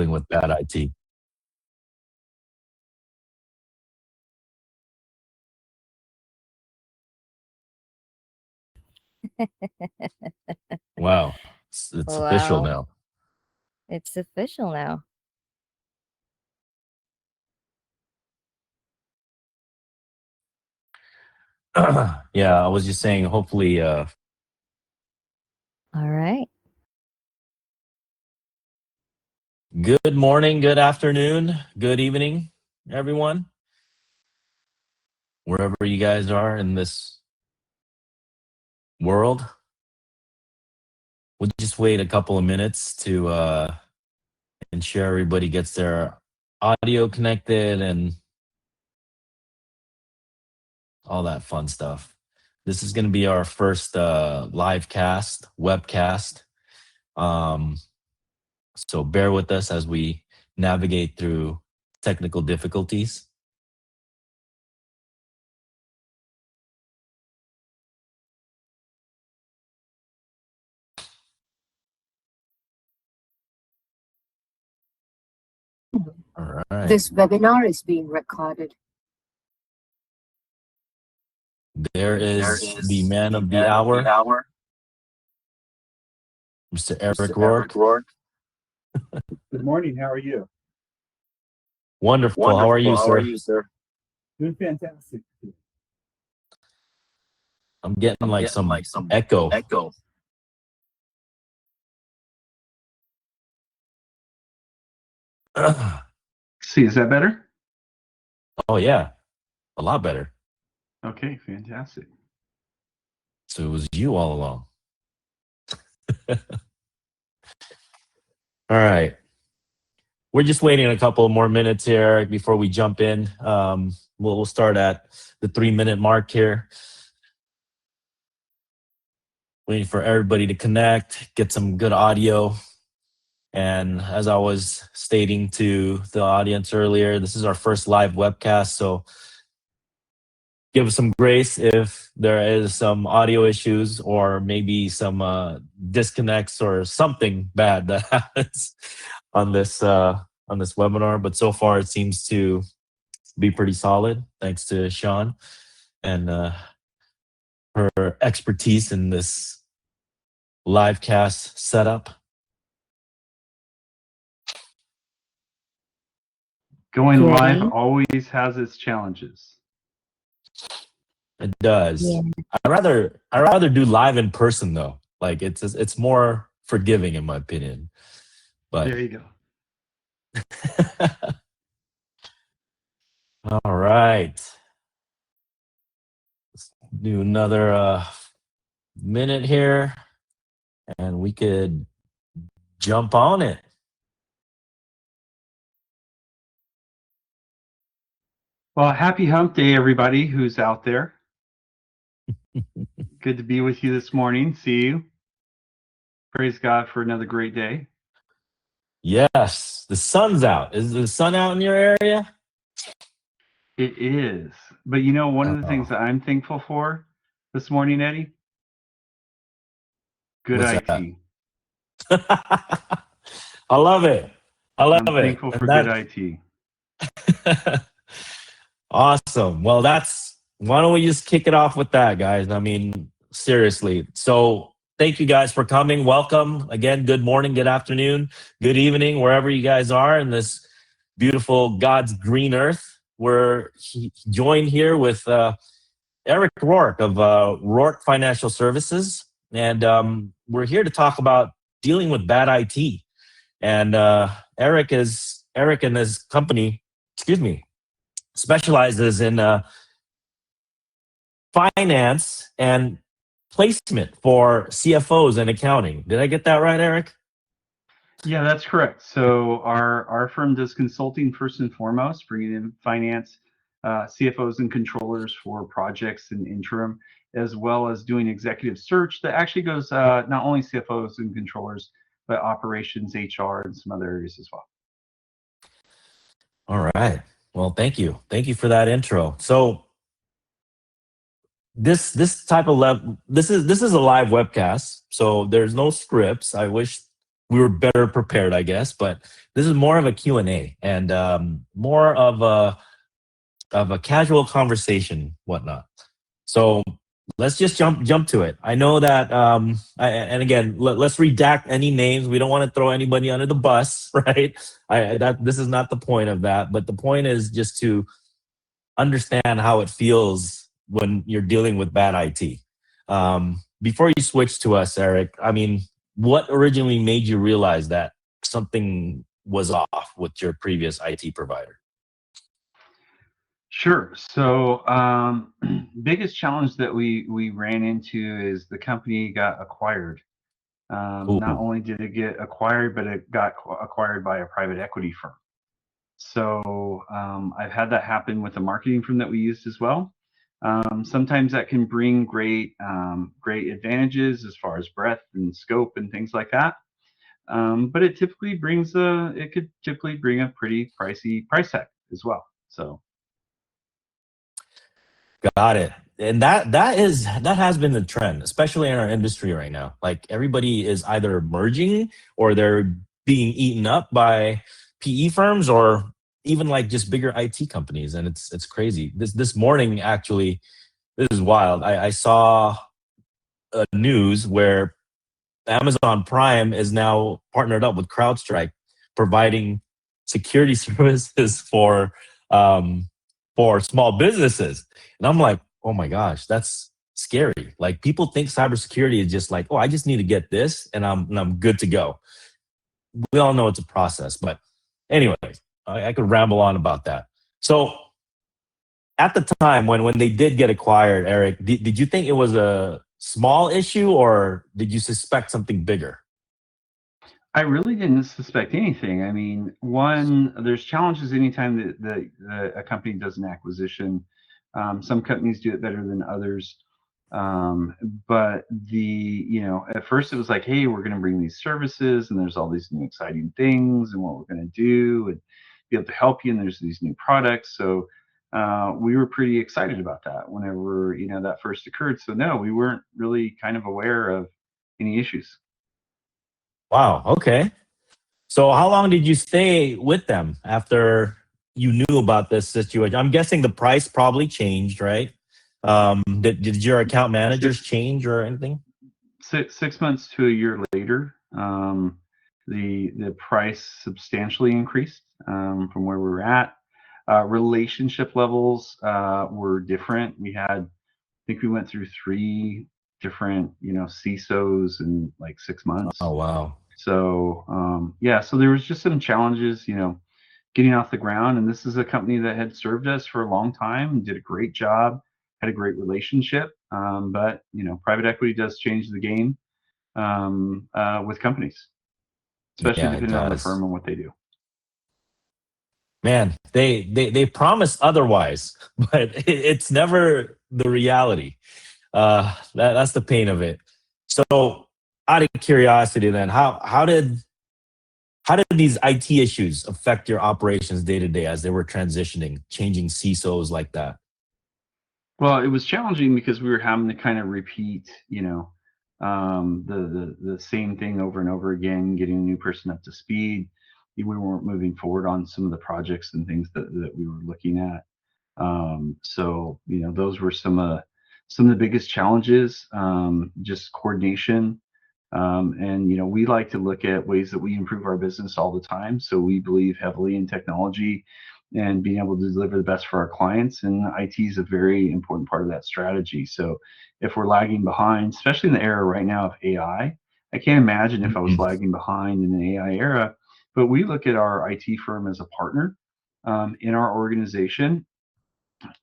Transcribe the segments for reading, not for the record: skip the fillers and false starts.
dealing with bad IT? Wow, it's official Wow. now. It's official now. Yeah, I was just saying, hopefully, All right. good morning, good afternoon, good evening, everyone, wherever you guys are in this world. We'll just wait a couple of minutes to ensure everybody gets their audio connected and all that fun stuff. This is going to be our first live cast, webcast. So bear with us as we navigate through technical difficulties. All right. This webinar is being recorded. There is the man of the hour, Mr. Eric Rourke. Good morning. How are you? Wonderful. How are you, sir? Doing fantastic. I'm getting like some echo. See, is that better? Oh yeah, a lot better. Okay, fantastic. So it was you all along. All right. We're just waiting a couple more minutes here before we jump in. We'll start at the 3-minute mark here. Waiting for everybody to connect, get some good audio. And as I was stating to the audience earlier, this is our first live webcast, so give us some grace if there is some audio issues or maybe some disconnects or something bad that happens on this webinar. But so far, it seems to be pretty solid, thanks to Sean and her expertise in this live cast setup. Going live always has its challenges. It does. Yeah. I rather do live in person though. Like it's more forgiving in my opinion. But There you go. All right. Let's do another minute here and we could jump on it. Well, happy hump day, everybody who's out there. Good to be with you this morning. See you. Praise God for another great day. Yes, the sun's out. Is the sun out in your area? It is. But you know, one of the things that I'm thankful for this morning, Eddie? Good What's IT. I love it. I'm thankful for good IT. Awesome. Well, why don't we just kick it off with that, guys? I mean, seriously. So thank you guys for coming. Welcome again. Good morning, good afternoon, good evening, wherever you guys are in this beautiful God's green earth. We're joined here with Eric Rourke of Rourke Financial Services. And we're here to talk about dealing with bad IT. And Eric and his company, specializes in finance and placement for CFOs and accounting. Did I get that right, Eric? Yeah, that's correct. So our firm does consulting first and foremost, bringing in finance, CFOs and controllers for projects and interim, as well as doing executive search that actually goes not only CFOs and controllers, but operations, HR, and some other areas as well. All right. Well, thank you. Thank you for that intro. So this type of this is a live webcast, so there's no scripts. I wish we were better prepared, I guess. But this is more of a Q&A and more of a casual conversation, whatnot. So let's just jump to it. I know that, and again, let's redact any names. We don't want to throw anybody under the bus, right? This is not the point of that, but the point is just to understand how it feels when you're dealing with bad IT. Before you switch to us, Eric, I mean, what originally made you realize that something was off with your previous IT provider? Sure. So, biggest challenge that we ran into is the company got acquired. Not Ooh. only did it get acquired, but it got acquired by a private equity firm. So I've had that happen with the marketing firm that we used as well. Sometimes that can bring great advantages as far as breadth and scope and things like that. But it could typically bring a pretty pricey price tag as well. So. Got it. And that has been the trend, especially in our industry right now. Like everybody is either merging or they're being eaten up by PE firms or even like just bigger IT companies. And it's crazy. This morning, actually, this is wild. I saw a news where Amazon Prime is now partnered up with CrowdStrike, providing security services for small businesses. And I'm like, oh my gosh, that's scary. Like people think cybersecurity is just like, oh, I just need to get this and I'm good to go. We all know it's a process, but anyway, I could ramble on about that. So at the time when they did get acquired, Eric, did you think it was a small issue or did you suspect something bigger? I really didn't suspect anything. I mean, one, there's challenges anytime that a company does an acquisition. Some companies do it better than others. But at first it was like, hey, we're going to bring these services and there's all these new exciting things and what we're going to do and be able to help you. And there's these new products. So we were pretty excited about that whenever, that first occurred. So no, we weren't really kind of aware of any issues. Wow. Okay. So how long did you stay with them after you knew about this situation? I'm guessing the price probably changed, right? Did your account managers change or anything? 6 months to a year later, the price substantially increased from where we were at. Relationship levels were different. I think we went through 3 different, CISOs in like 6 months. Oh, wow. So yeah, so there was just some challenges, getting off the ground. And this is a company that had served us for a long time and did a great job, had a great relationship. But private equity does change the game with companies, especially Yeah, it depending on the does. firm and what they do. Man, they promise otherwise, but it's never the reality. That's the pain of it. So, out of curiosity, then, how did these IT issues affect your operations day to day as they were transitioning, changing CISOs like that? Well, it was challenging because we were having to kind of repeat, the same thing over and over again, getting a new person up to speed. We weren't moving forward on some of the projects and things that we were looking at. So those were some of the biggest challenges, just coordination. And we like to look at ways that we improve our business all the time. So we believe heavily in technology and being able to deliver the best for our clients. And IT is a very important part of that strategy. So if we're lagging behind, especially in the era right now of AI, I can't imagine if I was lagging behind in the AI era. But we look at our IT firm as a partner in our organization,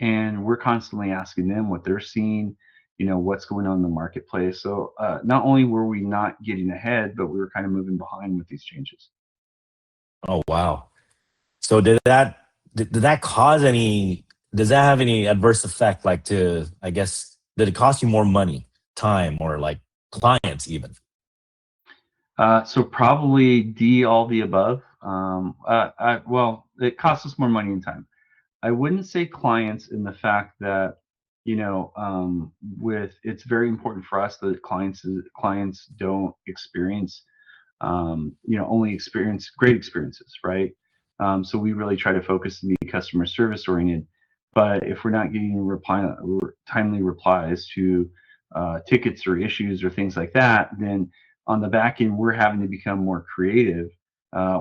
and we're constantly asking them what they're seeing, what's going on in the marketplace. So not only were we not getting ahead, but we were kind of moving behind with these changes. Oh, wow. So did that cause any? Does that have any adverse effect? Like I guess, did it cost you more money, time, or like clients even? So probably D, all the above. Well, it costs us more money and time. I wouldn't say clients, in the fact that, with it's very important for us that clients don't experience only experience great experiences, right? So we really try to focus and be customer service oriented. But if we're not getting timely replies to tickets or issues or things like that, then on the back end, we're having to become more creative,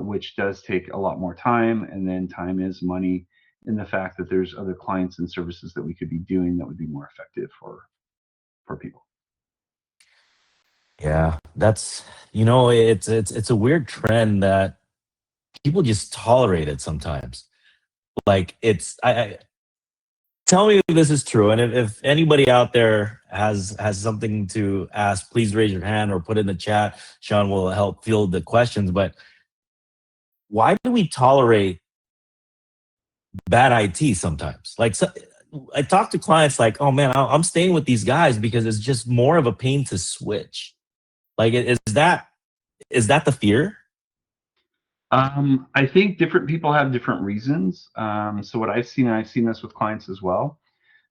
which does take a lot more time. And then time is money in the fact that there's other clients and services that we could be doing that would be more effective for people. Yeah, that's it's a weird trend that people just tolerate it sometimes. Like I tell me if this is true, and if anybody out there has something to ask, please raise your hand or put it in the chat. Sean will help field the questions. But why do we tolerate bad IT sometimes? Like, I talk to clients like, oh man, I'm staying with these guys because it's just more of a pain to switch. Like, is that the fear? I think different people have different reasons. So what I've seen this with clients as well.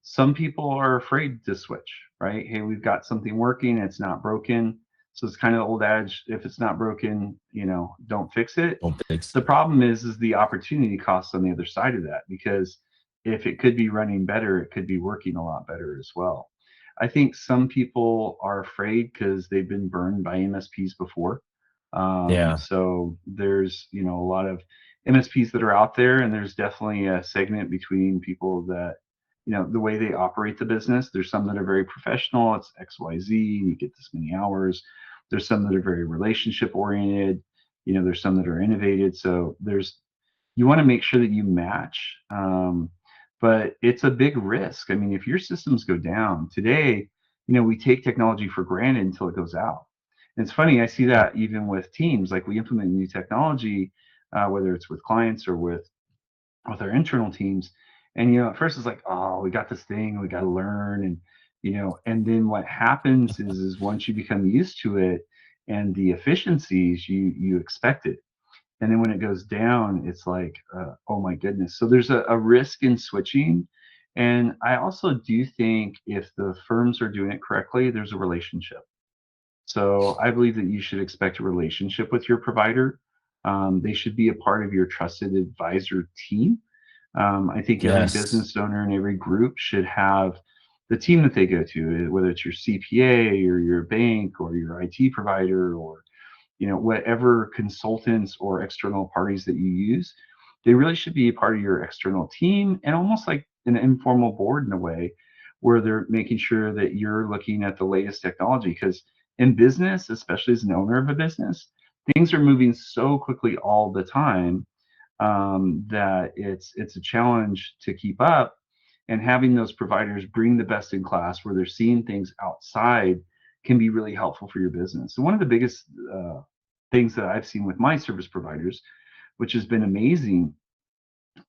Some people are afraid to switch, right? Hey, we've got something working, it's not broken. So it's kind of the old adage, if it's not broken, don't fix it. Don't fix. The problem is the opportunity cost on the other side of that, because if it could be running better, it could be working a lot better as well. I think some people are afraid because they've been burned by MSPs before. Yeah. So there's, a lot of MSPs that are out there, and there's definitely a segment between people that, the way they operate the business. There's some that are very professional. It's XYZ, you get this many hours. There's some that are very relationship oriented. There's some that are innovative. So you want to make sure that you match. But it's a big risk. I mean, if your systems go down today, we take technology for granted until it goes out. And it's funny, I see that even with teams, like we implement new technology, whether it's with clients or with our internal teams. And, at first it's like, oh, we got this thing, we got to learn. And then what happens is once you become used to it and the efficiencies, you expect it. And then when it goes down, it's like, oh my goodness. So there's a risk in switching. And I also do think if the firms are doing it correctly, there's a relationship. So I believe that you should expect a relationship with your provider. They should be a part of your trusted advisor team. I think every Yes. business owner and every group should have the team that they go to, whether it's your CPA or your bank or your IT provider or whatever consultants or external parties that you use. They really should be a part of your external team and almost like an informal board in a way where they're making sure that you're looking at the latest technology. Because in business, especially as an owner of a business, things are moving so quickly all the time that it's a challenge to keep up. And having those providers bring the best in class where they're seeing things outside can be really helpful for your business. So one of the biggest things that I've seen with my service providers, which has been amazing,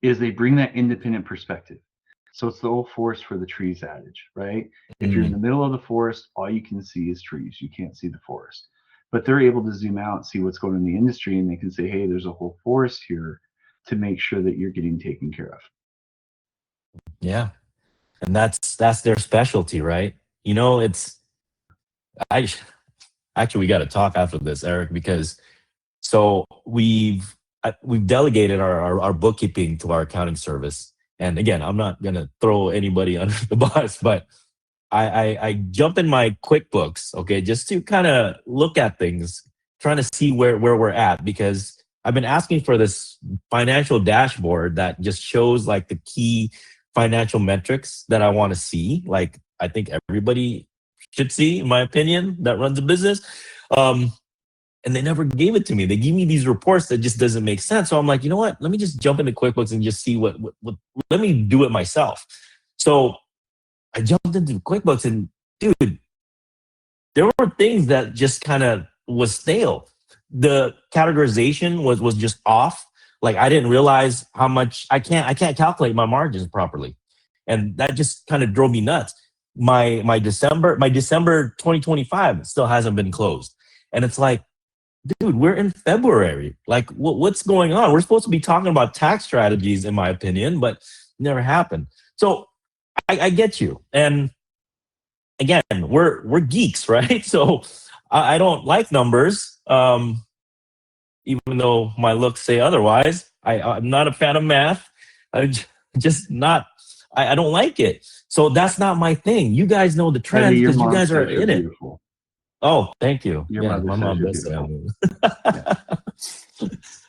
is they bring that independent perspective. So it's the old forest for the trees adage, right? If you're in the middle of the forest, all you can see is trees. You can't see the forest. But they're able to zoom out and see what's going on in the industry, and they can say, hey, there's a whole forest here to make sure that you're getting taken care of. Yeah. And that's their specialty, right? It's I actually we got to talk after this, Eric, because so we've delegated our bookkeeping to our accounting service. And again, I'm not gonna throw anybody under the bus, but I jump in my QuickBooks, okay, just to kind of look at things, trying to see where we're at, because I've been asking for this financial dashboard that just shows like the key financial metrics that I want to see. Like I think everybody should see, in my opinion, that runs a business. And they never gave it to me. They give me these reports that just doesn't make sense. So I'm like, you know what? Let me just jump into QuickBooks and just see what let me do it myself. So I jumped into QuickBooks and dude, there were things that just kind of was stale. The categorization was just off. Like I didn't realize how much I can't calculate my margins properly. And that just kind of drove me nuts. My December 2025 still hasn't been closed. And it's like, dude, we're in February. Like, what's going on? We're supposed to be talking about tax strategies, in my opinion, but never happened. So I get you. And again, we're geeks, right? So I don't like numbers. even though my looks say otherwise. I'm not a fan of math. Just not. I don't like it. So that's not my thing. You guys know the Eddie, trends your because you mom guys are says you're in it. beautiful. Oh, thank you. Your Yeah, mother my says mom you're does say beautiful.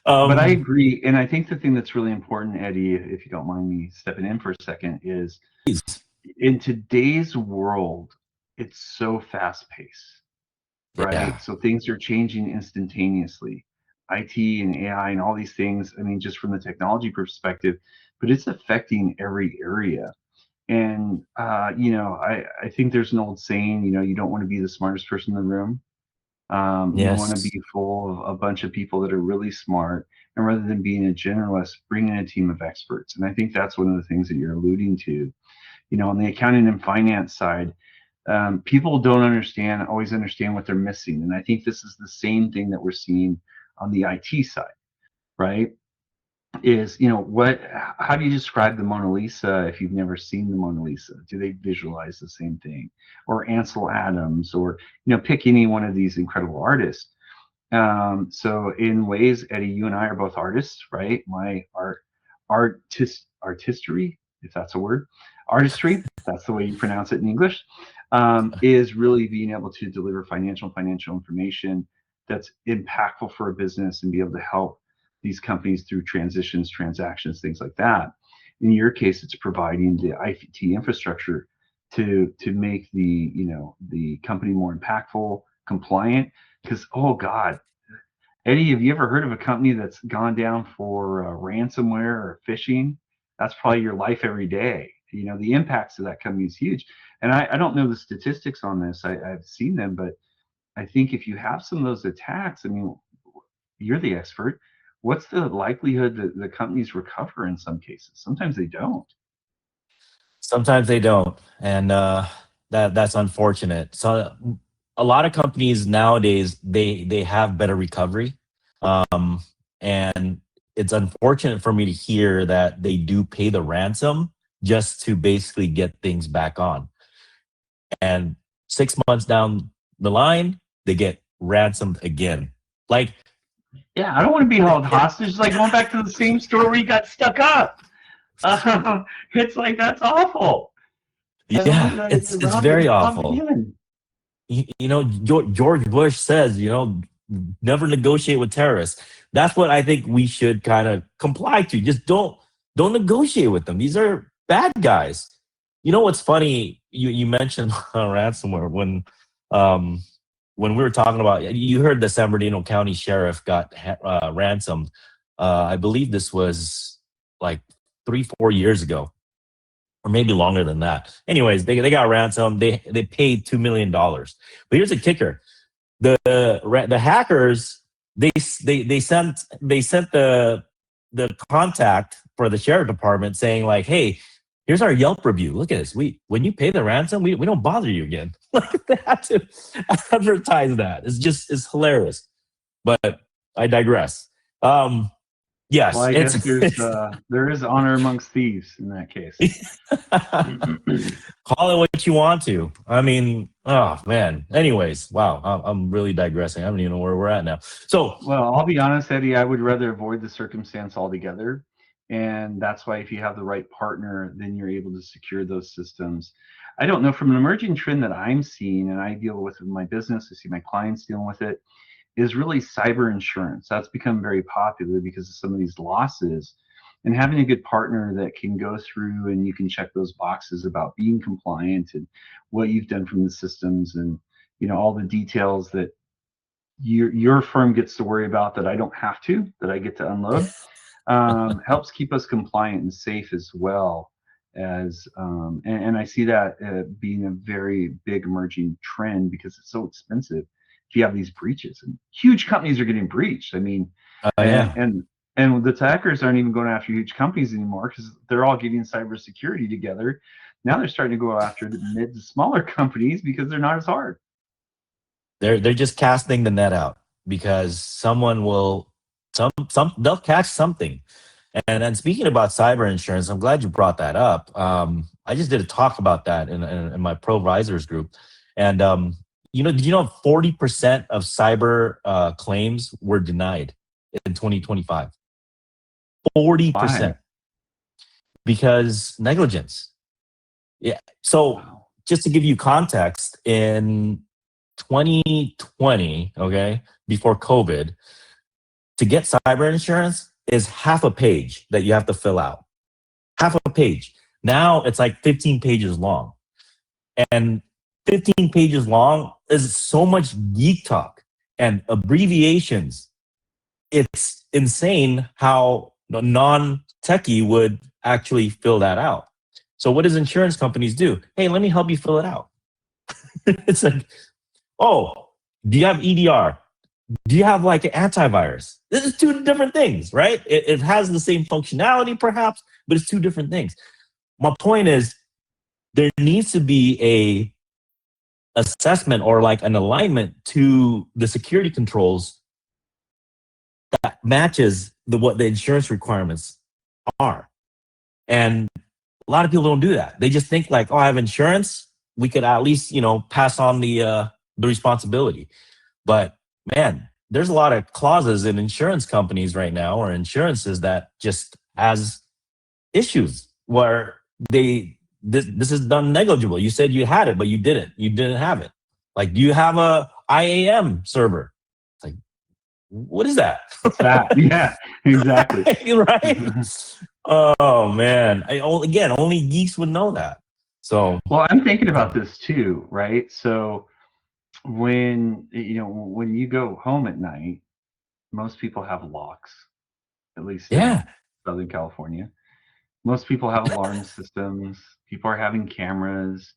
I'm. But I agree, and I think the thing that's really important, Eddie, if you don't mind me stepping in for a second, is Please. in today's world, it's so fast paced, right? Yeah. So things are changing instantaneously. IT and AI and all these things, I mean, just from the technology perspective, but it's affecting every area. And, I think there's an old saying, you don't want to be the smartest person in the room. You want to Yes. be full of a bunch of people that are really smart. And rather than being a generalist, bring in a team of experts. And I think that's one of the things that you're alluding to. On the accounting and finance side, people don't always understand what they're missing. And I think this is the same thing that we're seeing on the IT side, right? Is how do you describe the Mona Lisa if you've never seen the Mona Lisa? Do they visualize the same thing? Or Ansel Adams, or pick any one of these incredible artists. So in ways, Eddie, you and I are both artists, right? My artistry, if that's a word, artistry, that's the way you pronounce it in English, is really being able to deliver financial information that's impactful for a business and be able to help these companies through transitions, transactions, things like that. In your case, it's providing the IT infrastructure to make the company more impactful, compliant. Because, oh God, Eddie, have you ever heard of a company that's gone down for ransomware or phishing? That's probably your life every day. The impacts of that company is huge. And I don't know the statistics on this. I've seen them, but I think if you have some of those attacks, I mean, you're the expert. What's the likelihood that the companies recover in some cases? Sometimes they don't. Sometimes they don't, and that's unfortunate. So a lot of companies nowadays they have better recovery, and it's unfortunate for me to hear that they do pay the ransom just to basically get things back on. And 6 months down the line, they get ransomed again. Like, Yeah, I don't want to be held hostage. It's like going back to the same store where you got stuck up. It's like, that's awful. yeah, it's very awful. George Bush says, never negotiate with terrorists. That's what I think we should kind of comply to. Just don't negotiate with them. These are bad guys. You know what's funny? You mentioned ransomware when we were talking about. You heard the San Bernardino County Sheriff got ransomed. I believe this was like 3-4 years ago, or maybe longer than that. Anyways, they got ransomed. They paid $2 million. But here's the kicker: the hackers they sent the contact for the sheriff department saying like, hey, here's our Yelp review. Look at this. When you pay the ransom, we don't bother you again. Like, they had to advertise that. It's hilarious. But I digress. Yes, well, I guess there is honor amongst thieves in that case. Call it what you want to. I mean, oh man. Anyways, wow, I'm really digressing. I don't even know where we're at now. So, well, I'll be honest, Eddie, I would rather avoid the circumstance altogether. And that's why if you have the right partner, then you're able to secure those systems. I don't know, from an emerging trend that I'm seeing, and I deal with in my business, I see my clients dealing with it, is really cyber insurance. That's become very popular because of some of these losses. And having a good partner that can go through and you can check those boxes about being compliant and what you've done from the systems, and all the details that your firm gets to worry about that I don't have to, that I get to unload, helps keep us compliant and safe as well. And I see that being a very big emerging trend because it's so expensive if you have these breaches, and huge companies are getting breached. I mean, yeah. and the attackers aren't even going after huge companies anymore because they're all getting cybersecurity together. Now they're starting to go after the mid to smaller companies because they're not as hard. They're just casting the net out because someone will they'll catch something. And speaking about cyber insurance, I'm glad you brought that up. I just did a talk about that in my Provisors group, and did you know 40% of cyber claims were denied in 2025. 40%. Because negligence. Yeah. So just to give you context, in 2020, okay, before COVID, to get cyber insurance is half a page that you have to fill out. Half a page. Now it's like 15 pages long. And 15 pages long is so much geek talk and abbreviations. It's insane how a non-techie would actually fill that out. So what does insurance companies do? Hey, let me help you fill it out. It's like, oh, do you have EDR? Do you have like an antivirus? This is two different things, right? It has the same functionality perhaps, but it's two different things. My point is there needs to be a assessment or like an alignment to the security controls that matches what the insurance requirements are. And a lot of people don't do that. They just think like, oh, I have insurance. We could at least, pass on the responsibility. But man, there's a lot of clauses in insurance companies right now or insurances that just has issues where this is done negligible. You said you had it, but you didn't. You didn't have it. Like, do you have a IAM server? It's like, what is that? Yeah, exactly. Right? Oh man. Only geeks would know that. So well, I'm thinking about this too, right? So when you go home at night, most people have locks, at least yeah. in Southern California. Most people have alarm systems. People are having cameras,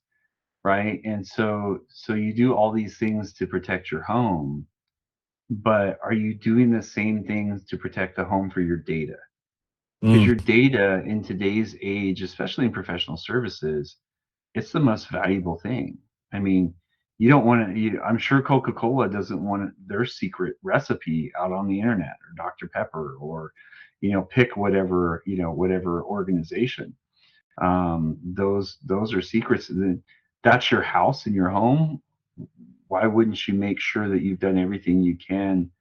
right? And so you do all these things to protect your home, but are you doing the same things to protect the home for your data? Because your data in today's age, especially in professional services, it's the most valuable thing. I mean, you don't want to, I'm sure Coca-Cola doesn't want their secret recipe out on the internet, or Dr. Pepper, or, pick whatever organization. Those are secrets. That's your house and your home. Why wouldn't you make sure that you've done everything you can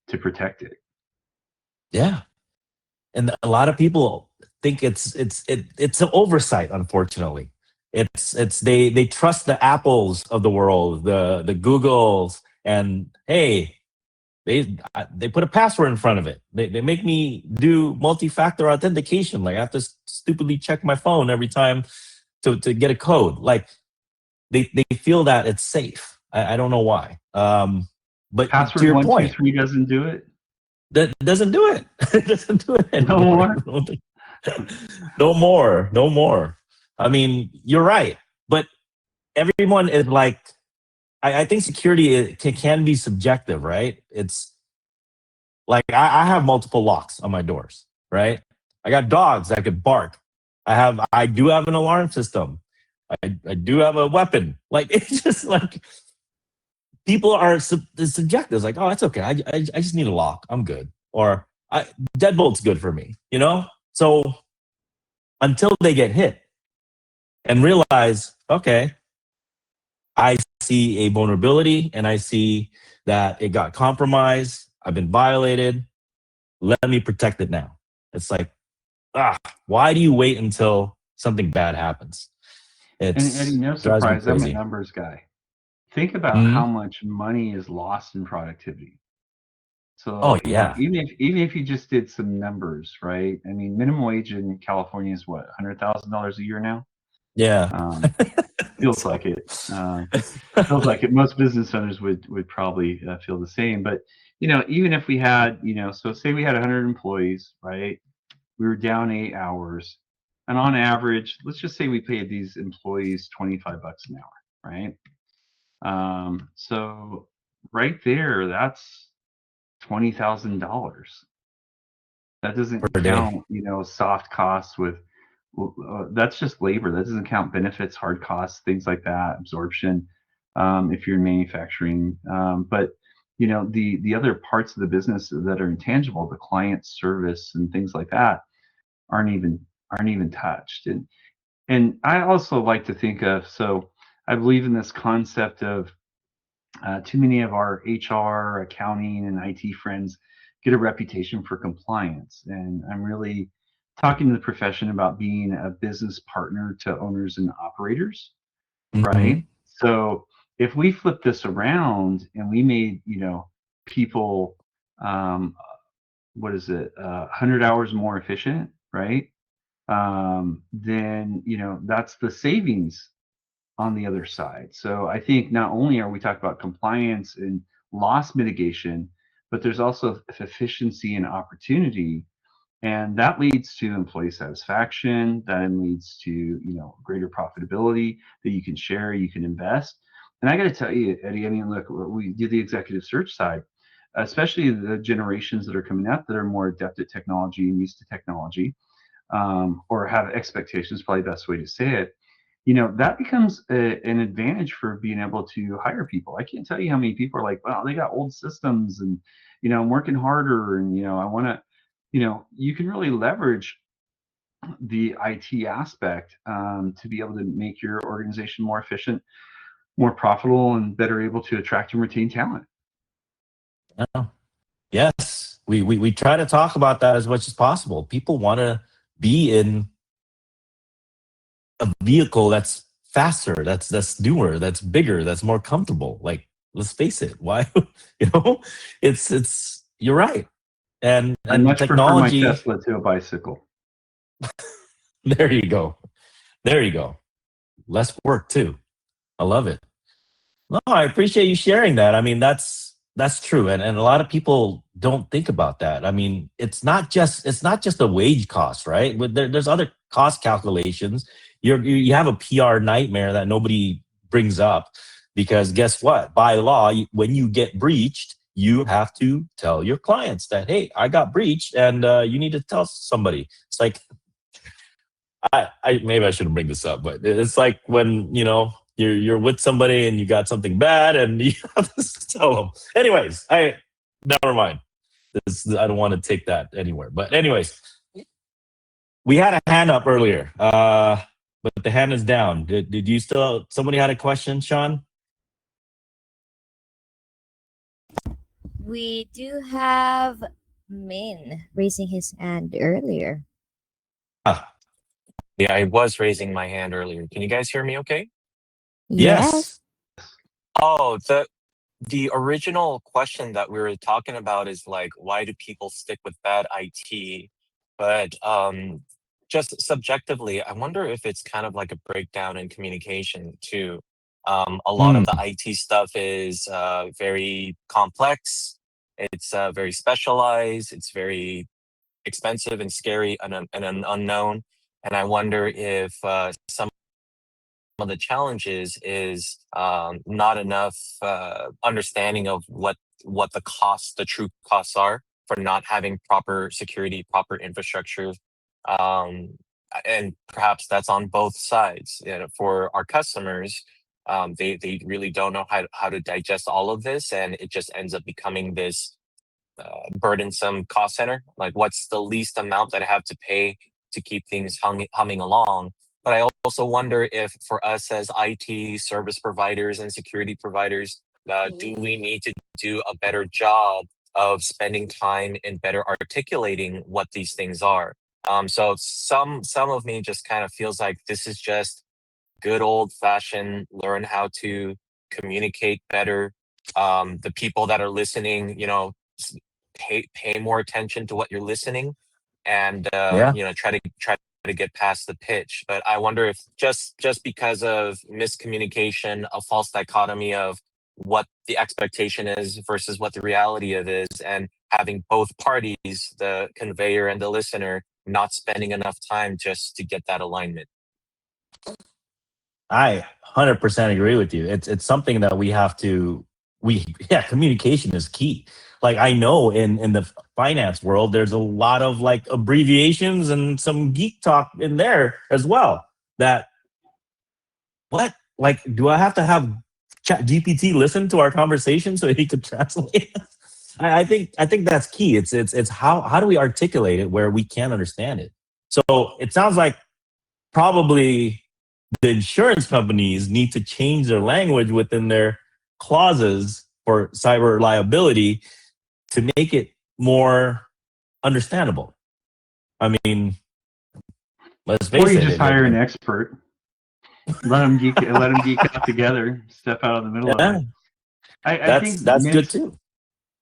to protect it? Yeah. And a lot of people think it's an oversight, unfortunately. It's they trust the Apples of the world, the Googles, and hey, they put a password in front of it. They make me do multi-factor authentication. Like I have to stupidly check my phone every time to get a code. Like they feel that it's safe. I don't know why. But Password to your 1 2 point, 3 doesn't do it. that doesn't do it. It doesn't do it anymore. No more. No more. I mean, you're right. But everyone is like, I think security can be subjective, right? It's like I have multiple locks on my doors, right? I got dogs that could bark. I do have an alarm system. I do have a weapon. Like it's just like people are subjective. It's like, oh, it's okay. I just need a lock. I'm good. Or deadbolt's good for me. So until they get hit and realize, okay, I see a vulnerability and I see that it got compromised. I've been violated. Let me protect it now. It's like, why do you wait until something bad happens? And Eddie, no surprise, I'm a numbers guy. Think about how much money is lost in productivity. So even if you just did some numbers, right? I mean, minimum wage in California is what, $100,000 a year now? Yeah. Feels like it. Feels like it. Most business owners would probably feel the same. But even if we had, so say we had 100 employees, right? We were down 8 hours, and on average, let's just say we paid these employees $25 an hour, right? So right there, that's $20,000. That doesn't count, soft costs with. That's just labor. That doesn't count benefits, hard costs, things like that, absorption, if you're in manufacturing. But the other parts of the business that are intangible, the client service and things like that, aren't even touched. And I also like to think of, so I believe in this concept of too many of our HR, accounting, and IT friends get a reputation for compliance. And I'm really talking to the profession about being a business partner to owners and operators, right? So if we flip this around and we made, people, what is it, 100 hours more efficient, right? Then, that's the savings on the other side. So I think not only are we talking about compliance and loss mitigation, but there's also efficiency and opportunity. And that leads to employee satisfaction. That leads to, greater profitability that you can share, you can invest. And I got to tell you, Eddie, I mean, look, we do the executive search side, especially the generations that are coming up that are more adept at technology and used to technology, or have expectations, probably the best way to say it. That becomes an advantage for being able to hire people. I can't tell you how many people are like, well, they got old systems and, I'm working harder and, I want to, you can really leverage the IT aspect to be able to make your organization more efficient, more profitable, and better able to attract and retain talent. Yeah. Yes, we try to talk about that as much as possible. People want to be in a vehicle that's faster, that's newer, that's bigger, that's more comfortable. Like, let's face it, why it's you're right. And I much technology, prefer my Tesla to a bicycle. there you go. There you go. Less work too. I love it. No, I appreciate you sharing that. I mean, that's true. And a lot of people don't think about that. I mean, it's not just a wage cost, right? But there's other cost calculations. You have a PR nightmare that nobody brings up, because guess what? By law, when you get breached, you have to tell your clients that, hey, I got breached, and you need to tell somebody. It's like, I maybe I shouldn't bring this up, but it's like when you're with somebody and you got something bad and you have to tell them. Anyways, never mind. I don't want to take that anywhere. But anyways, we had a hand up earlier, but the hand is down. Did you still? Somebody had a question, Sean? We do have Min raising his hand earlier. Yeah, I was raising my hand earlier. Can you guys hear me okay? Yes. Oh, the original question that we were talking about is like, why do people stick with bad IT? But just subjectively, I wonder if it's kind of like a breakdown in communication too. A lot of the IT stuff is very complex. It's very specialized. It's very expensive and scary and an unknown. And I wonder if some of the challenges is not enough understanding of what the true costs are for not having proper security, proper infrastructure, and perhaps that's on both sides. For our customers, they really don't know how to digest all of this, and it just ends up becoming this burdensome cost center. Like, what's the least amount that I have to pay to keep things humming along? But I also wonder if for us as IT service providers and security providers, do we need to do a better job of spending time in better articulating what these things are? So some of me just kind of feels like this is just good old fashioned learn how to communicate better. The people that are listening, pay more attention to what you're listening, and Yeah. try to get past the pitch. But I wonder if just because of miscommunication, a false dichotomy of what the expectation is versus what the reality of is, and having both parties, the conveyor and the listener, not spending enough time just to get that alignment. I 100% agree with you. It's something that we have to. Communication is key. Like, I know in the finance world, there's a lot of like abbreviations and some geek talk in there as well. That what? Like, do I have to have ChatGPT listen to our conversation so he could translate? I think that's key. It's how do we articulate it where we can understand it. So it sounds like probably the insurance companies need to change their language within their clauses for cyber liability to make it more understandable. I mean, let's face Or you it. just hire an expert, let them geek out together, step out of the middle of Yeah, it. I think that's good too.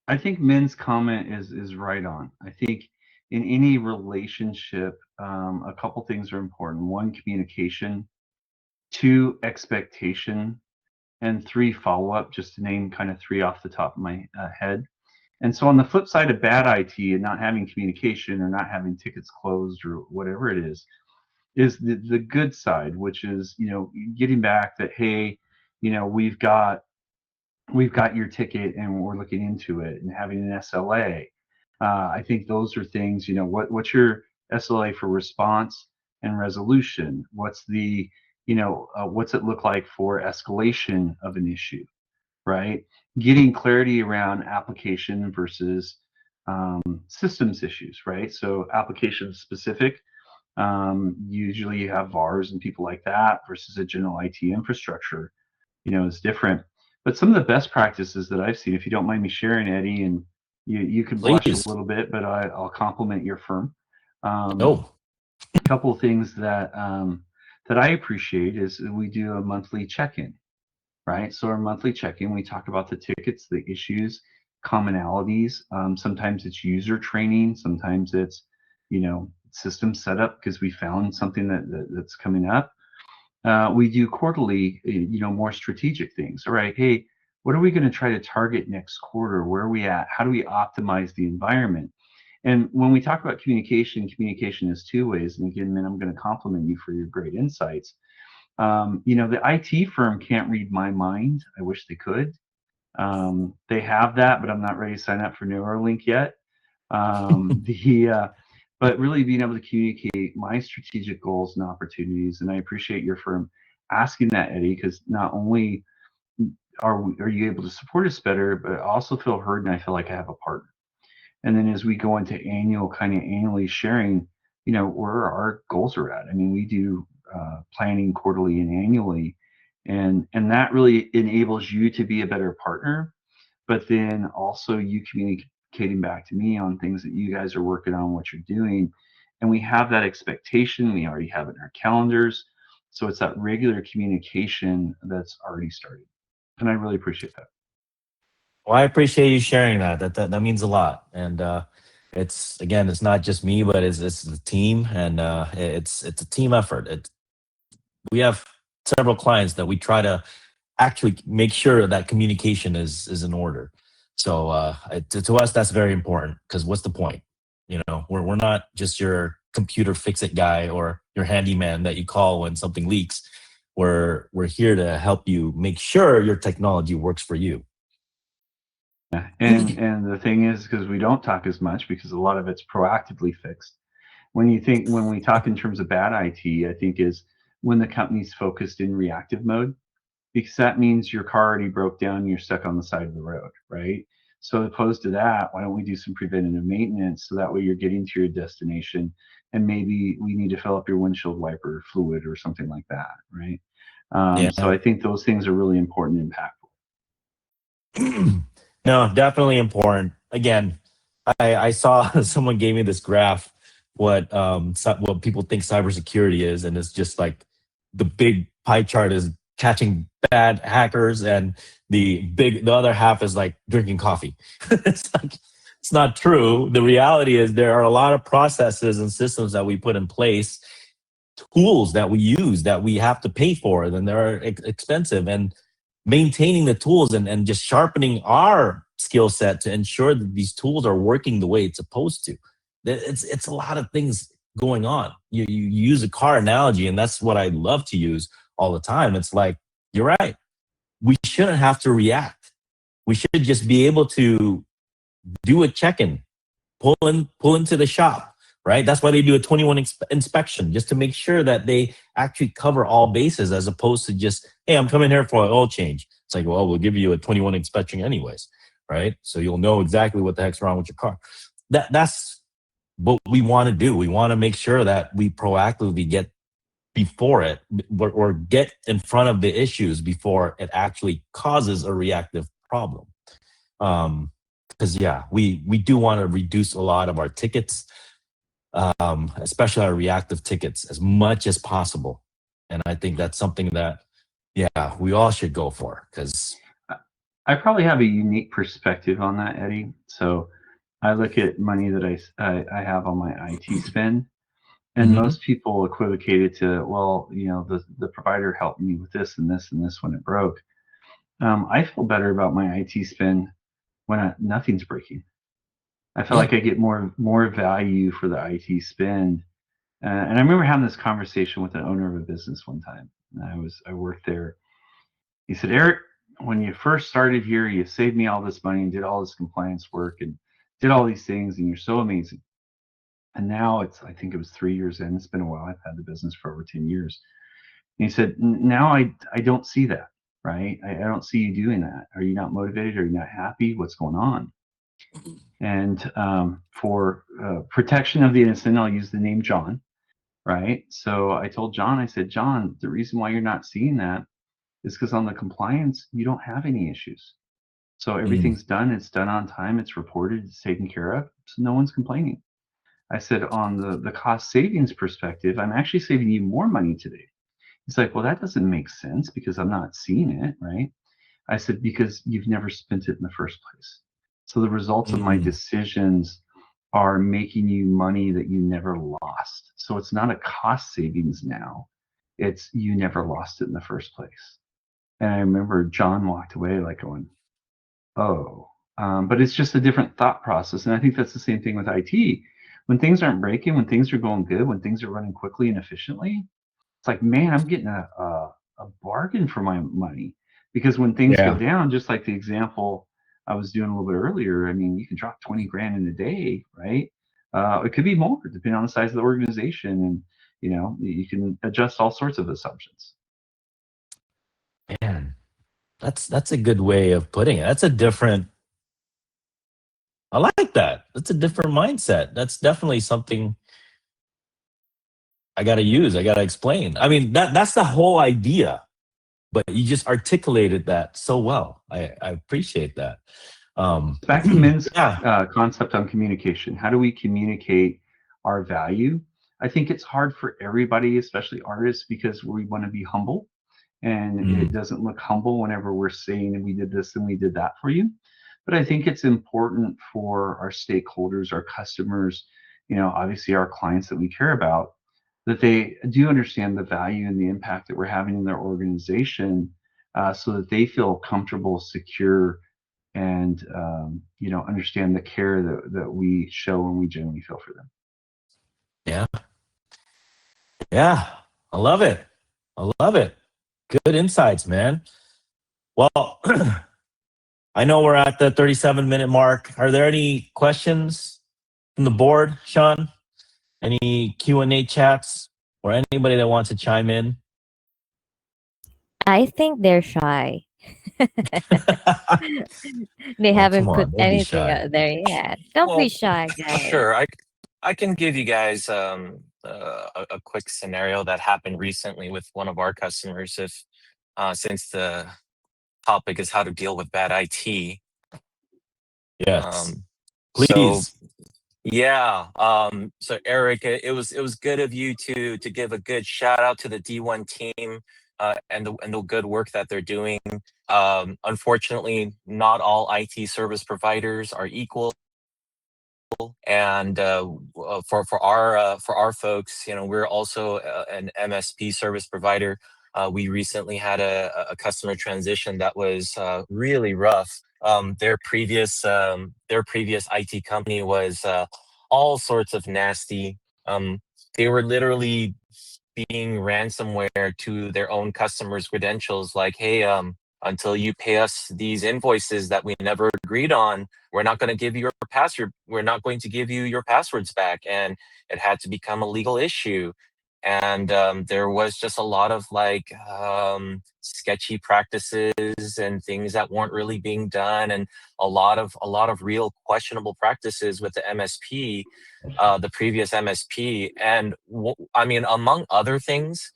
I think Min's comment is right on. I think in any relationship, a couple things are important. One, communication. Two, expectation. And three, follow up, just to name kind of three off the top of my head. And so on the flip side of bad IT and not having communication or not having tickets closed or whatever it is the good side, which is, getting back that, hey, we've got your ticket and we're looking into it, and having an SLA. I think those are things, what's your SLA for response and resolution? What's what's it look like for escalation of an issue, right? Getting clarity around application versus systems issues, right? So application specific, usually you have VARs and people like that versus a general IT infrastructure, is different. But some of the best practices that I've seen, if you don't mind me sharing, Eddie, and you can blush Please. a little bit, but I'll compliment your firm. Oh, A couple of things that I appreciate is we do a monthly check-in, right? So our monthly check-in, we talk about the tickets, the issues, commonalities. Sometimes it's user training, sometimes it's system setup because we found something that's coming up. We do quarterly, more strategic things. All right, hey, what are we going to try to target next quarter? Where are we at? How do we optimize the environment? And when we talk about communication is two ways. And again, man, I'm going to compliment you for your great insights. The IT firm can't read my mind. I wish they could. They have that, but I'm not ready to sign up for Neuralink yet. But really being able to communicate my strategic goals and opportunities. And I appreciate your firm asking that, Eddie, because not only are you able to support us better, but I also feel heard and I feel like I have a partner. And then as we go into annually sharing, where our goals are at. I mean, we do planning quarterly and annually, and that really enables you to be a better partner, but then also you communicating back to me on things that you guys are working on, what you're doing. And we have that expectation. We already have it in our calendars. So it's that regular communication that's already started. And I really appreciate that. well, I appreciate you sharing that. That means a lot. And it's not just me, but it's the team, and it's a team effort. We have several clients that we try to actually make sure that communication is in order. So to us, that's very important, because what's the point? We're not just your computer fix it guy or your handyman that you call when something leaks. We're here to help you make sure your technology works for you. Yeah. And the thing is, because we don't talk as much, because a lot of it's proactively fixed. When we talk in terms of bad IT, I think is when the company's focused in reactive mode, because that means your car already broke down and you're stuck on the side of the road, right? So opposed to that, why don't we do some preventative maintenance so that way you're getting to your destination, and maybe we need to fill up your windshield wiper fluid or something like that, right? Yeah. So I think those things are really important and impactful. No, definitely important. Again, I saw someone gave me this graph what people think cybersecurity is, and it's just like the big pie chart is catching bad hackers, and the other half is like drinking coffee. It's not true. The reality is there are a lot of processes and systems that we put in place, tools that we use that we have to pay for, then they're expensive, and maintaining the tools and just sharpening our skill set to ensure that these tools are working the way it's supposed to. It's a lot of things going on. You use a car analogy, and that's what I love to use all the time. It's like, you're right. We shouldn't have to react. We should just be able to do a check-in, pull into the shop, right? That's why they do a 21 inspection, just to make sure that they actually cover all bases, as opposed to just, hey, I'm coming here for an oil change. It's like, well, we'll give you a 21 inspection anyways, right? So you'll know exactly what the heck's wrong with your car. That's what we want to do. We want to make sure that we proactively get before it, or get in front of the issues before it actually causes a reactive problem. because we do want to reduce a lot of our tickets, especially our reactive tickets, as much as possible. And I think that's something that we all should go for, because I probably have a unique perspective on that, Eddie. So I look at money that I have on my IT spend, and Mhm. most people equivocate it to, well, the provider helped me with this and this and this when it broke. I feel better about my IT spend when nothing's breaking. I feel like I get more value for the IT spend. And I remember having this conversation with an owner of a business one time. I worked there. He said, Eric, when you first started here, you saved me all this money and did all this compliance work and did all these things, and you're so amazing. And now I think it was 3 years in. It's been a while. I've had the business for over 10 years. And he said, now I don't see that, right? I don't see you doing that. Are you not motivated? Are you not happy? What's going on? And for protection of the innocent, I'll use the name John, right? So I told John, I said, John, the reason why you're not seeing that is because on the compliance, you don't have any issues. So everything's done. It's done on time. It's reported. It's taken care of. So no one's complaining. I said, on the cost savings perspective, I'm actually saving you more money today. He's like, well, that doesn't make sense because I'm not seeing it, right? I said, because you've never spent it in the first place. So the results of my decisions are making you money that you never lost. So it's not a cost savings now. It's you never lost it in the first place. And I remember John walked away like going, oh, but it's just a different thought process. And I think that's the same thing with IT. When things aren't breaking, when things are going good, when things are running quickly and efficiently, it's like, man, I'm getting a bargain for my money. Because when things go down, just like the example I was doing a little bit earlier, I mean, you can drop 20 grand in a day, right? It could be more depending on the size of the organization, and you can adjust all sorts of assumptions. Man, that's a good way of putting it. I like that. That's a different mindset. That's definitely something I got to use. I got to explain. I mean, that's the whole idea, but you just articulated that so well. I appreciate that. Back to Min's concept on communication. How do we communicate our value? I think it's hard for everybody, especially artists, because we want to be humble, and it doesn't look humble whenever we're saying we did this and we did that for you. But I think it's important for our stakeholders, our customers, obviously our clients that we care about, that they do understand the value and the impact that we're having in their organization, so that they feel comfortable, secure, and understand the care that we show and we genuinely feel for them. Yeah, I love it. Good insights, man. Well, I know we're at the 37-minute mark. Are there any questions from the board, Sean? Any Q&A chats or anybody that wants to chime in? I think they're shy. They haven't come on, put don't be anything shy. out there yet. Don't be shy, guys. Sure, I can give you guys a quick scenario that happened recently with one of our customers. If since the topic is how to deal with bad IT. Yes, So please. so Eric, it was good of you to give a good shout out to the D1 team and the good work that they're doing. Unfortunately, not all IT service providers are equal. And for our folks, we're also an MSP service provider. We recently had a customer transition that was really rough. Their previous IT company was all sorts of nasty. They were literally being ransomware to their own customers' credentials, like, hey, until you pay us these invoices that we never agreed on, we're not going to give you your password. We're not going to give you your passwords back. And it had to become a legal issue. And there was just a lot of sketchy practices and things that weren't really being done, and a lot of real questionable practices with the MSP, the previous MSP. And I mean, among other things,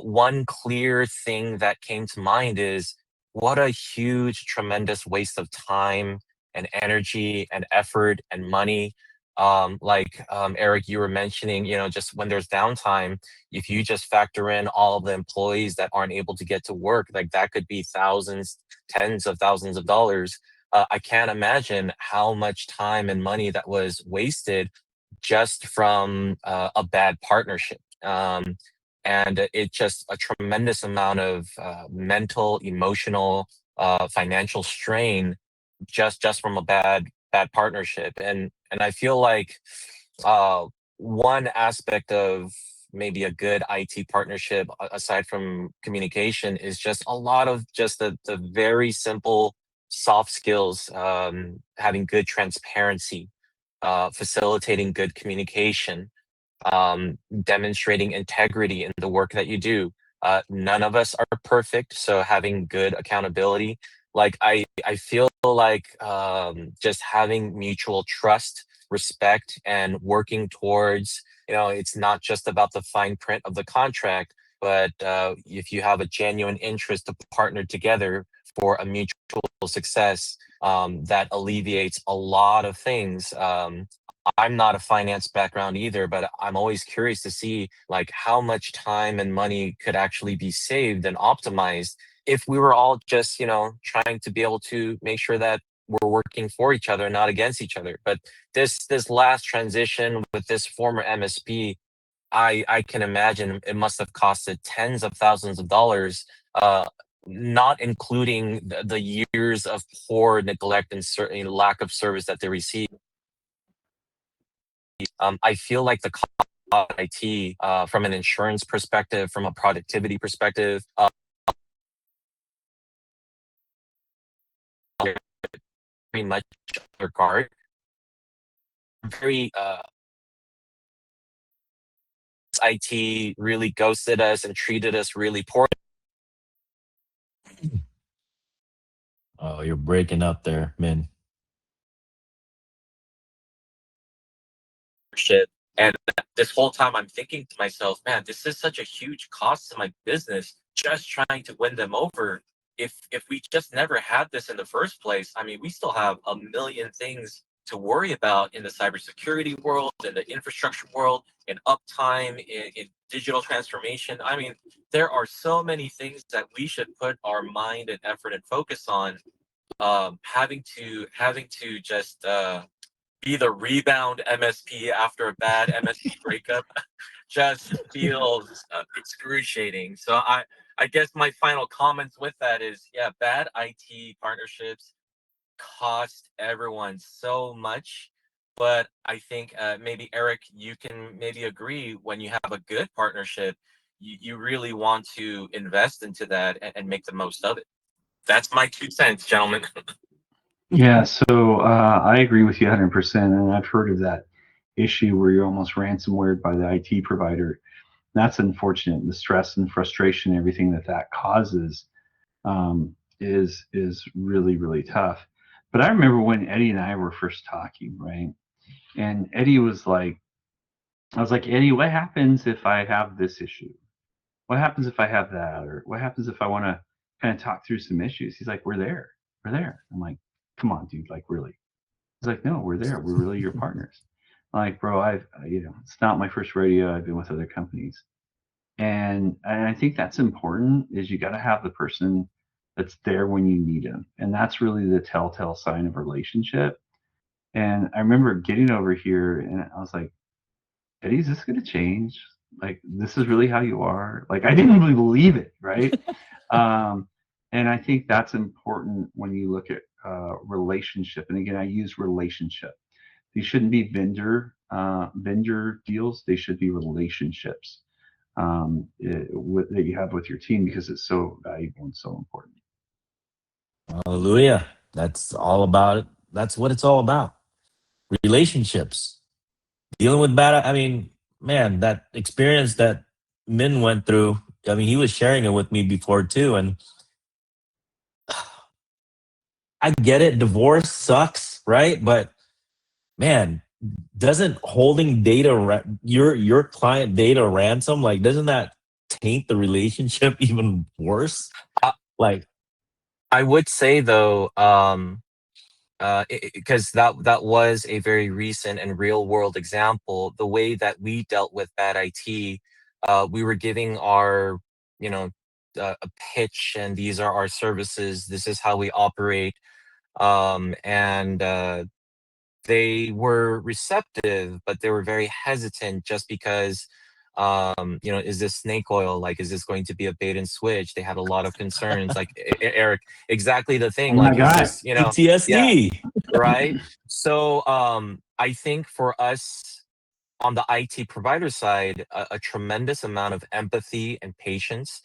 one clear thing that came to mind is what a huge, tremendous waste of time and energy and effort and money. Eric, you were mentioning, just when there's downtime, if you just factor in all of the employees that aren't able to get to work, like that could be thousands, tens of thousands of dollars. I can't imagine how much time and money that was wasted just from a bad partnership. And it's just a tremendous amount of mental, emotional, financial strain just from a bad partnership. And I feel like one aspect of maybe a good IT partnership, aside from communication, is just a lot of just the very simple soft skills, having good transparency, facilitating good communication, demonstrating integrity in the work that you do. None of us are perfect, so having good accountability. Like I feel like just having mutual trust, respect, and working towards, it's not just about the fine print of the contract, but if you have a genuine interest to partner together for a mutual success, that alleviates a lot of things. I'm not a finance background either, but I'm always curious to see like how much time and money could actually be saved and optimized if we were all just, trying to be able to make sure that we're working for each other, not against each other. But this last transition with this former MSP, I can imagine it must have costed tens of thousands of dollars, not including the years of poor neglect and certainly lack of service that they received. I feel like the cost of IT, from an insurance perspective, from a productivity perspective, very much regard. Very IT really ghosted us and treated us really poorly. Oh, you're breaking up there, Min. Shit. And this whole time I'm thinking to myself, man, this is such a huge cost to my business just trying to win them over. If we just never had this in the first place, I mean, we still have a million things to worry about in the cybersecurity world, in the infrastructure world, in uptime, in digital transformation. I mean, there are so many things that we should put our mind and effort and focus on. Having to just be the rebound MSP after a bad MSP breakup just feels excruciating. So I guess my final comments with that is, yeah, bad IT partnerships cost everyone so much. But I think maybe Eric, you can maybe agree, when you have a good partnership, you really want to invest into that and make the most of it. That's my 2 cents, gentlemen. Yeah, so I agree with you 100%, and I've heard of that issue where you're almost ransomware by the IT provider. That's unfortunate. The stress and frustration, everything that causes, is really, really tough. But I remember when Eddie and I were first talking, right? And Eddie was like, I was like, Eddie, what happens if I have this issue? What happens if I have that? Or what happens if I want to kind of talk through some issues? He's like, we're there. We're there. I'm like, come on, dude, like really. He's like, no, we're there. We're really your partners. I'm like, bro, it's not my first rodeo. I've been with other companies. And I think that's important, is you got to have the person that's there when you need them. And that's really the telltale sign of a relationship. And I remember getting over here and I was like, Eddie, is this going to change? Like, this is really how you are? Like, I didn't really believe it, right? And I think that's important when you look at relationship. And again, I use relationship. These shouldn't be vendor deals. They should be relationships that you have with your team, because it's so valuable and so important. Hallelujah. That's all about it. That's what it's all about. Relationships. Dealing with bad. I mean, man, that experience that Min went through. I mean, he was sharing it with me before too, and I get it. Divorce sucks, right? But man, doesn't holding your client data ransom, like, doesn't that taint the relationship even worse? Uh, Like, I would say though, because that was a very recent and real world example. The way that we dealt with bad IT, we were giving our, you know, a pitch, and these are our services. This is how we operate, and they were receptive, but they were very hesitant just because, is this snake oil? Like, is this going to be a bait and switch? They had a lot of concerns. Like Eric, exactly the thing. Oh my Like, is God. this, yeah, PTSD. right? So I think for us on the IT provider side, a tremendous amount of empathy and patience,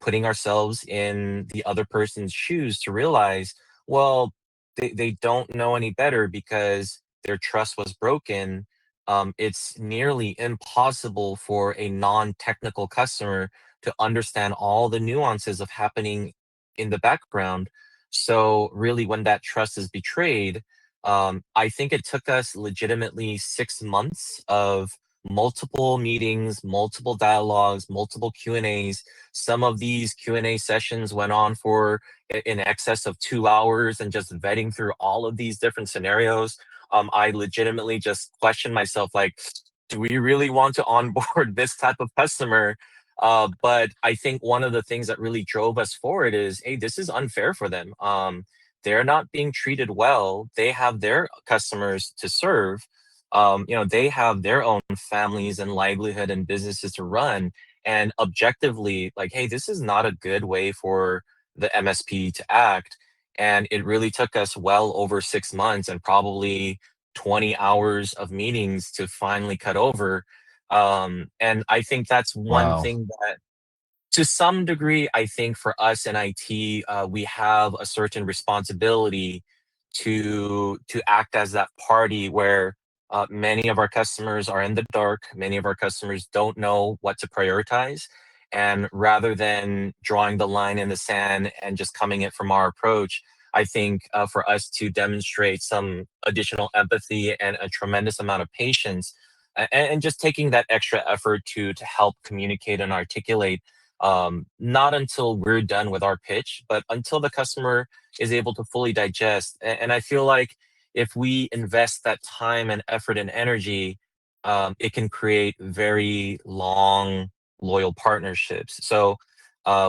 putting ourselves in the other person's shoes to realize, well, they don't know any better because their trust was broken. It's nearly impossible for a non-technical customer to understand all the nuances of happening in the background. So really, when that trust is betrayed, I think it took us legitimately 6 months of multiple meetings, multiple dialogues, multiple Q&As. Some of these Q&A sessions went on for in excess of 2 hours, and just vetting through all of these different scenarios. I legitimately just questioned myself, like, do we really want to onboard this type of customer? But I think one of the things that really drove us forward is, hey, this is unfair for them. They're not being treated well. They have their customers to serve. They have their own families and livelihood and businesses to run. And objectively, like, hey, this is not a good way for the MSP to act. And it really took us well over 6 months and probably 20 hours of meetings to finally cut over. And I think that's one Wow. thing that, to some degree, I think for us in IT, we have a certain responsibility to act as that party where many of our customers are in the dark. Many of our customers don't know what to prioritize, and rather than drawing the line in the sand and just coming it from our approach, I think for us to demonstrate some additional empathy and a tremendous amount of patience, and just taking that extra effort to help communicate and articulate, not until we're done with our pitch, but until the customer is able to fully digest. And I feel like if we invest that time and effort and energy, it can create very long, loyal partnerships. So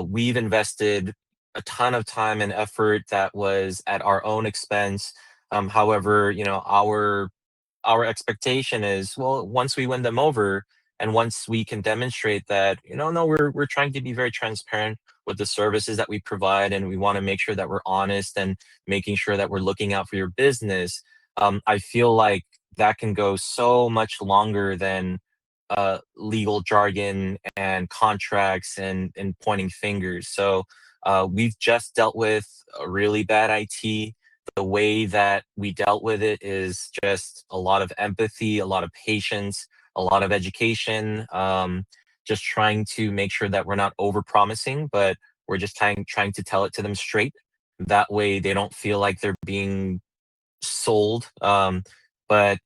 we've invested a ton of time and effort that was at our own expense. However, our expectation is, well, once we win them over, and once we can demonstrate that, no, we're trying to be very transparent with the services that we provide, and we want to make sure that we're honest and making sure that we're looking out for your business. I feel like that can go so much longer than legal jargon and contracts and pointing fingers. So we've just dealt with a really bad IT. The way that we dealt with it is just a lot of empathy, a lot of patience, a lot of education, just trying to make sure that we're not over promising, but we're just trying to tell it to them straight. That way they don't feel like they're being sold. But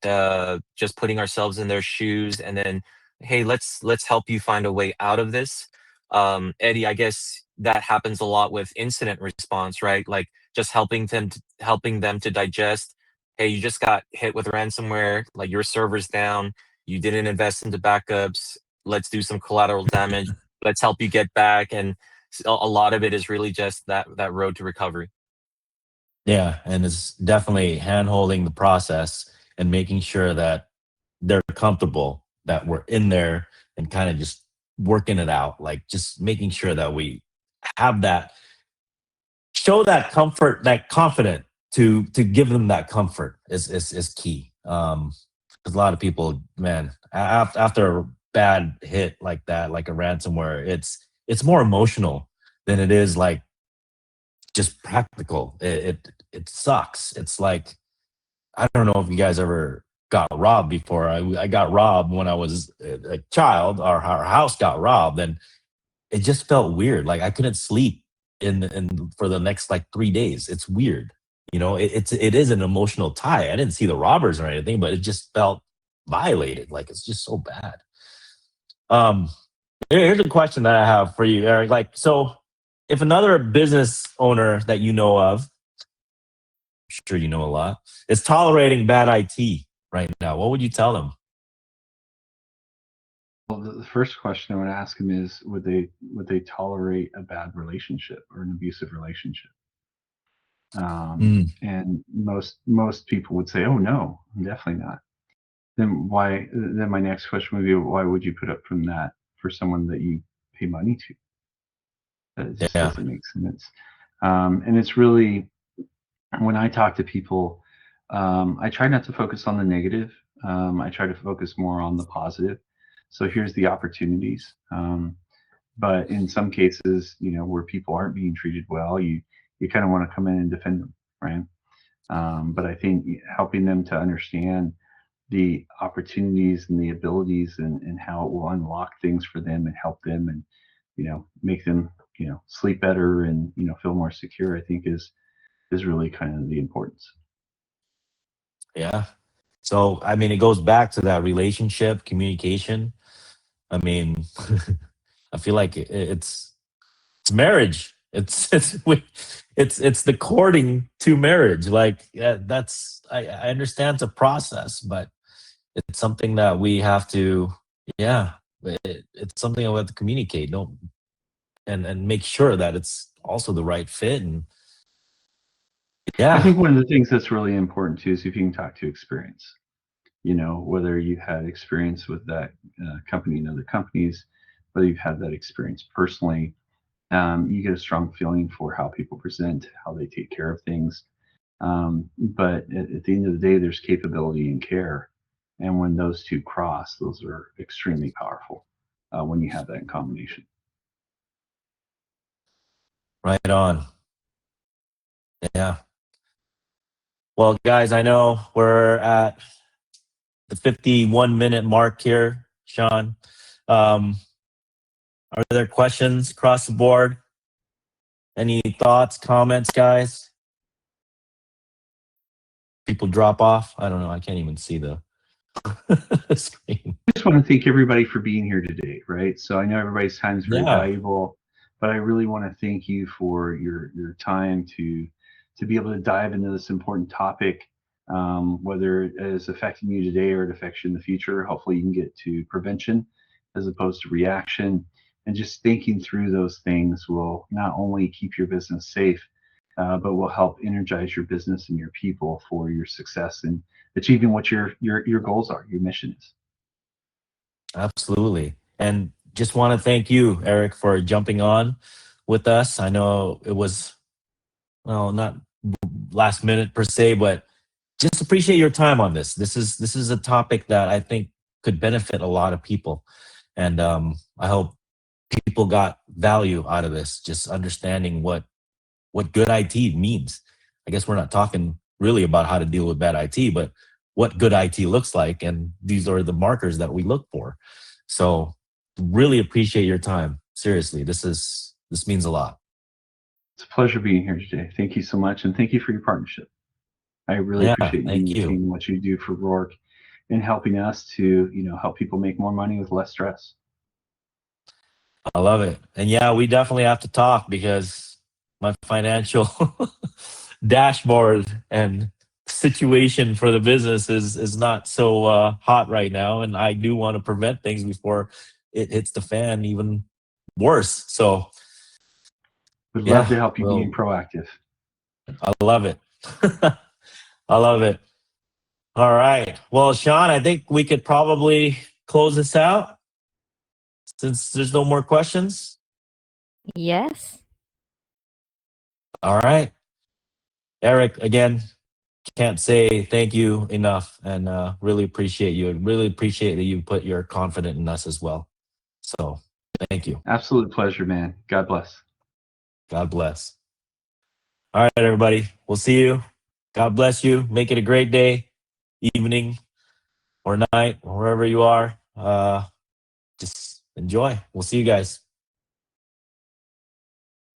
just putting ourselves in their shoes, and then, hey, let's help you find a way out of this. Eddie, I guess that happens a lot with incident response, right? Like, just helping them to digest, hey, you just got hit with ransomware, like your server's down, you didn't invest into backups, let's do some collateral damage, let's help you get back. And a lot of it is really just that road to recovery. Yeah, and it's definitely hand-holding the process and making sure that they're comfortable, that we're in there and kind of just working it out, like just making sure that we have that, show that comfort, that confident to give them that comfort is key. 'Cause a lot of people, man, after a bad hit like that, like a ransomware, it's more emotional than it is like just practical. It sucks. It's like, I don't know if you guys ever got robbed before. I got robbed when I was a child. Our house got robbed, and it just felt weird. Like I couldn't sleep in for the next like 3 days. It's weird. It is an emotional tie. I didn't see the robbers or anything, but it just felt violated. Like it's just so bad. Um, Here's a question that I have for you, Eric. Like, so if another business owner that you know of sure you know a lot, is tolerating bad IT right now. What would you tell them? Well, the first question I would ask them is, would they tolerate a bad relationship or an abusive relationship? And most people would say, oh no, definitely not. Then why? Then my next question would be, why would you put up from that for someone that you pay money to? That just Yeah. doesn't make sense. And it's really, when I talk to people, I try not to focus on the negative. I try to focus more on the positive. So here's the opportunities. But in some cases, where people aren't being treated well, you kind of want to come in and defend them, right? But I think helping them to understand the opportunities and the abilities and how it will unlock things for them and help them and make them sleep better and feel more secure, I think is really kind of the importance. Yeah. So, I mean, it goes back to that relationship, communication. I mean, I feel like it's marriage. It's the courting to marriage. Like, yeah, I understand it's a process, but it's something that we have to, yeah, it's something that we have to communicate. Don't and make sure that it's also the right fit. And I think yeah, one of the things that's really important too is if you can talk to experience, whether you've had experience with that company and other companies, whether you've had that experience personally, you get a strong feeling for how people present, how they take care of things. But at the end of the day, there's capability and care. And when those two cross, those are extremely powerful when you have that in combination. right on. Yeah. Well, guys, I know we're at the 51-minute mark here, Sean. Are there questions across the board? Any thoughts, comments, guys? People drop off? I don't know. I can't even see the screen. I just want to thank everybody for being here today, right? So I know everybody's time is very Yeah. valuable, but I really want to thank you for your time to be able to dive into this important topic, whether it is affecting you today or it affects you in the future. Hopefully you can get to prevention as opposed to reaction. And just thinking through those things will not only keep your business safe, but will help energize your business and your people for your success and achieving what your goals are, your mission is. Absolutely. And just want to thank you, Eric, for jumping on with us. I know it was, well, not last minute per se, but just appreciate your time on this. This is a topic that I think could benefit a lot of people. And I hope people got value out of this, just understanding what good IT means. I guess we're not talking really about how to deal with bad IT, but what good IT looks like. And these are the markers that we look for. So really appreciate your time. Seriously, this means a lot. It's a pleasure being here today. Thank you so much. And thank you for your partnership. I really Yeah, appreciate you thank and your you. team and what you do for Rourke and helping us to, help people make more money with less stress. I love it. And yeah, we definitely have to talk because my financial dashboard and situation for the business is not so hot right now. And I do want to prevent things before it hits the fan even worse. So Would yeah, love to help you well, being proactive. I love it. I love it. All right. Well, Sean, I think we could probably close this out since there's no more questions. Yes. All right. Eric, again, can't say thank you enough and really appreciate you. And really appreciate that you put your confidence in us as well. So thank you. Absolute pleasure, man. God bless. God bless. All right, everybody. We'll see you. God bless you. Make it a great day, evening, or night, or wherever you are. Just enjoy. We'll see you guys.